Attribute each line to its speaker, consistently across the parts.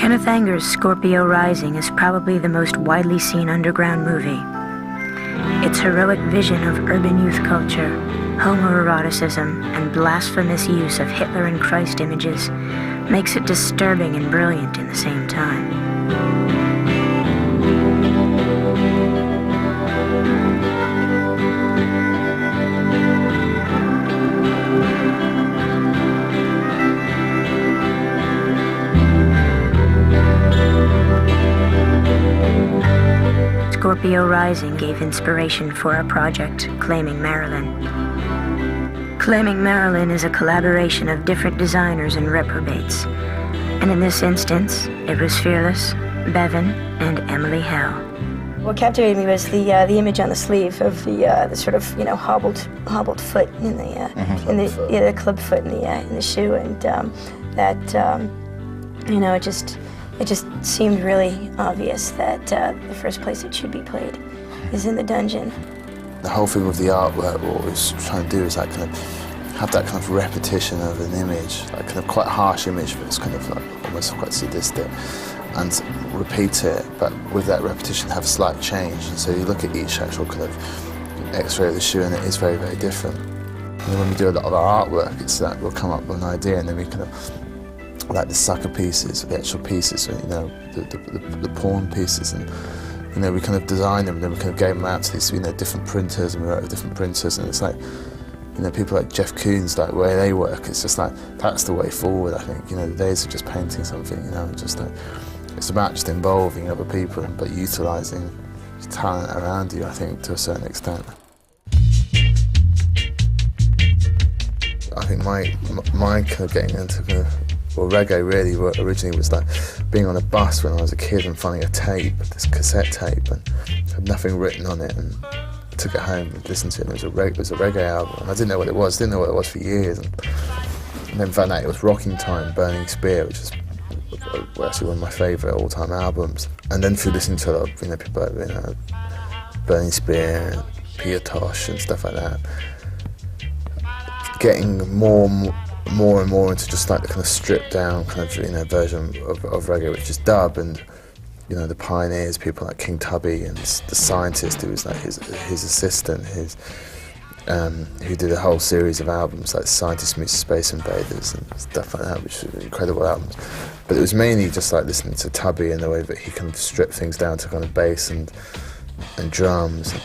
Speaker 1: Kenneth Anger's Scorpio Rising is probably the most widely seen underground movie. Its heroic vision of urban youth culture, homoeroticism, and blasphemous use of Hitler and Christ images makes it disturbing and brilliant in the same time. Scorpio Rising gave inspiration for our project, Claiming Marilyn. Claiming Marilyn is a collaboration of different designers and reprobates, and in this instance, it was Fearless, Bevan, and Emily Hell.
Speaker 2: What captivated me was the image on the sleeve of the sort of hobbled foot in the club foot in the shoe, and it just seemed really obvious that the first place it should be played is in the dungeon.
Speaker 3: The whole thing with the artwork, what we was trying to do is like kind of have that kind of repetition of an image, like kind of quite harsh image, but it's kind of like almost quite sadistic, and repeat it, but with that repetition have a slight change. And so you look at each actual kind of X-ray of the shoe, and it is very, very different. And then when we do a lot of our artwork, it's that we'll come up with an idea, and then we kind of like the sucker pieces, the actual pieces, the pawn pieces, and we kind of designed them, and then we kind of gave them out to these different printers, and we wrote with different printers, and it's like people like Jeff Koons, like where they work, it's just like that's the way forward. I think the days of just painting something, just like it's about just involving other people, but utilising talent around you. I think to a certain extent. I think my kind of getting into reggae really originally was like being on a bus when I was a kid and finding a tape, this cassette tape, and had nothing written on it, and I took it home and listened to it, and it was a reggae album, and I didn't know what it was for years, and then found out it was Rocking Time, Burning Spear, which is actually one of my favourite all-time albums. And then through listening to a lot of people like Burning Spear and Peter Tosh and stuff like that, getting more and more into just like the kind of stripped down kind of version of reggae, which is dub, and the pioneers, people like King Tubby and the scientist who was like his assistant, who did a whole series of albums like Scientist Meets Space Invaders and stuff like that, which are incredible albums. But it was mainly just like listening to Tubby and the way that he kind of stripped things down to kind of bass and drums.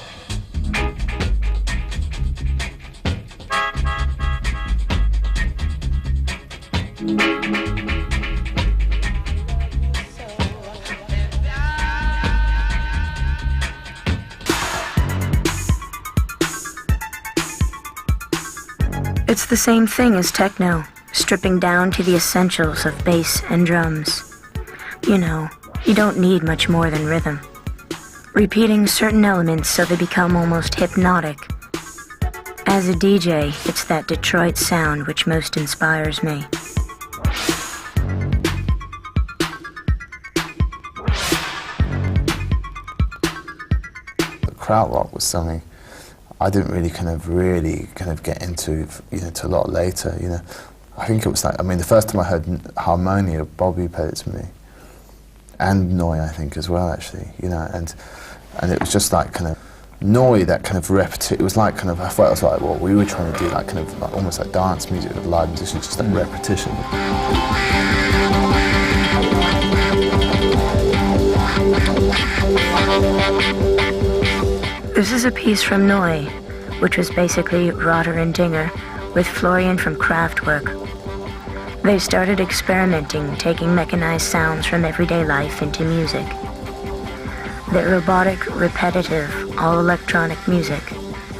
Speaker 1: It's the same thing as techno, stripping down to the essentials of bass and drums. You don't need much more than rhythm. Repeating certain elements so they become almost hypnotic. As a DJ, it's that Detroit sound which most inspires me.
Speaker 3: Krautrock was something I didn't really get into, to a lot later, I think it was like, the first time I heard Harmonia, Bobby played it to me, and Noi, I think, as well, actually, and it was just like kind of Noi, that kind of repetition. It was like kind of, I thought it was like what we were trying to do, like kind of like almost like dance music with live musicians, just like repetition.
Speaker 1: This is a piece from Noi, which was basically Rotter and Dinger, with Florian from Krautrock. They started experimenting, taking mechanized sounds from everyday life into music. Their robotic, repetitive, all-electronic music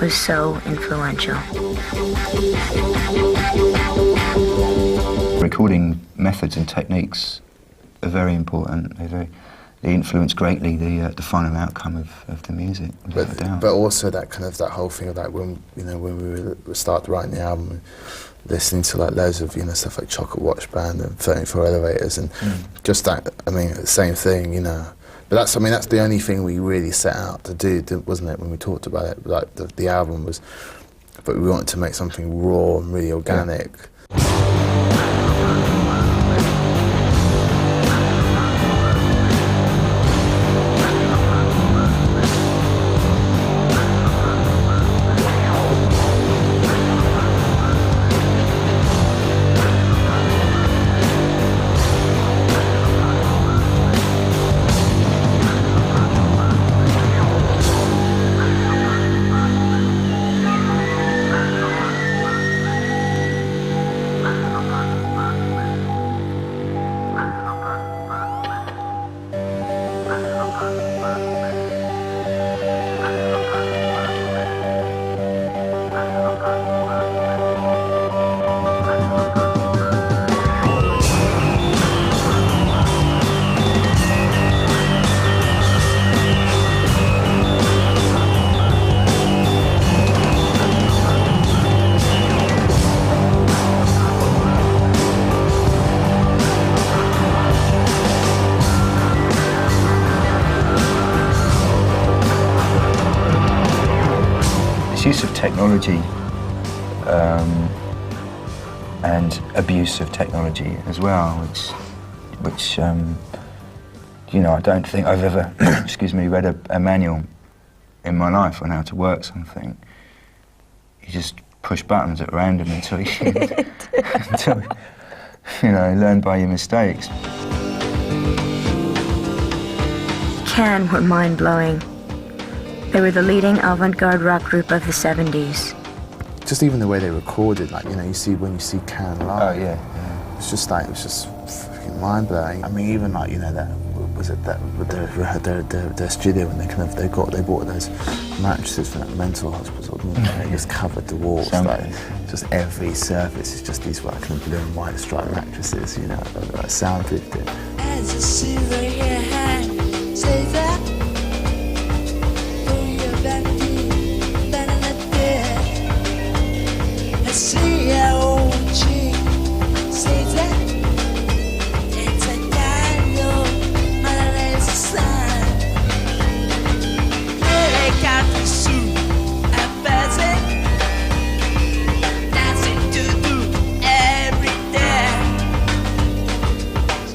Speaker 1: was so influential.
Speaker 4: Recording methods and techniques are very important. They influence greatly the final outcome of the music, without a doubt.
Speaker 3: But also that whole thing of like when we started writing the album, listening to like loads of stuff like Chocolate Watch Band and 34 Elevators, and just that, the same thing, But that's the only thing we really set out to do, wasn't it? When we talked about it, like the album was, but we wanted to make something raw and really organic.
Speaker 4: misuse of technology and abuse of technology as well, which you know, I don't think I've ever, excuse me, read a manual in my life on how to work something. You just push buttons at random until you learn by your mistakes.
Speaker 1: Can were mind-blowing. They were the leading avant-garde rock group of the 70s.
Speaker 3: Just even the way they recorded, like, you know, when you see Can live.
Speaker 4: Oh yeah.
Speaker 3: It was just freaking mind-blowing. I mean, even like, you know, their studio when they bought those mattresses from that mental hospital, and they just covered the walls, like just every surface is just these kind of blue and white striped mattresses, you know, like soundproofed.
Speaker 5: As you see right here, hand, say that. Pull your back deep, better than that. I see your old cheek, say that. It's a kind of motherless sign. Take out the suit and pass it. Nothing to do every day.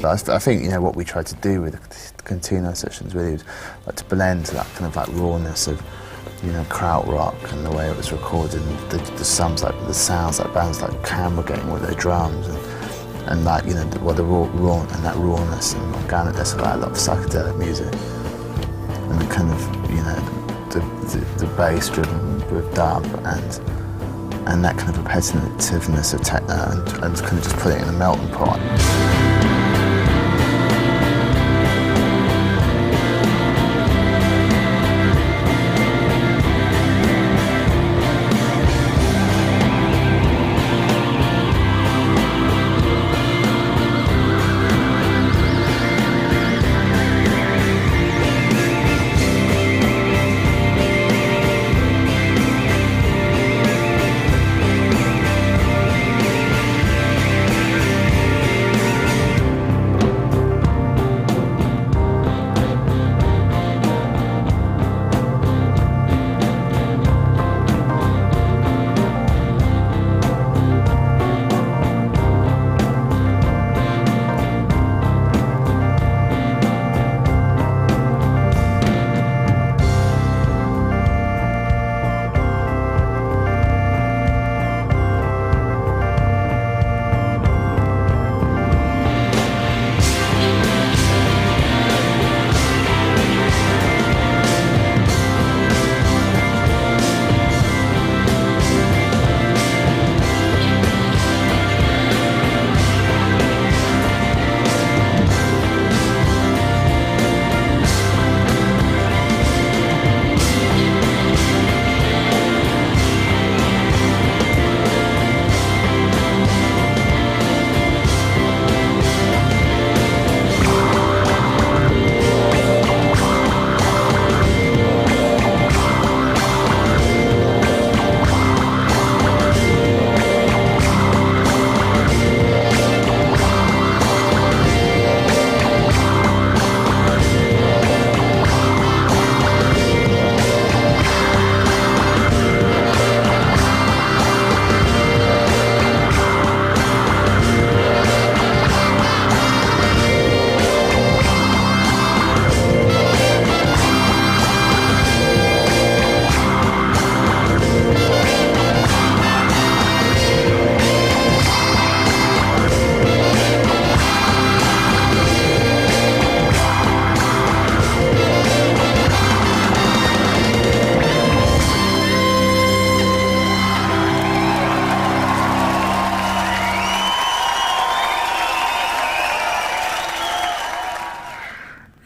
Speaker 3: So I think, you know, what we tried to do with the Contino sessions really was like to blend that kind of like rawness of, you know, Krautrock and the way it was recorded, and the sounds like bands like Can were getting with their drums, and like, you know, the raw and that rawness and organicness of like a lot of psychedelic music, and the kind of, you know, the bass driven with dub and that kind of repetitiveness of techno, and kind of just put it in a melting pot.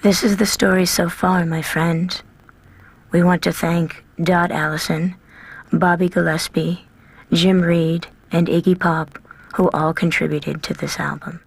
Speaker 1: This is the story so far, my friend. We want to thank Dot Allison, Bobby Gillespie, Jim Reed, and Iggy Pop, who all contributed to this album.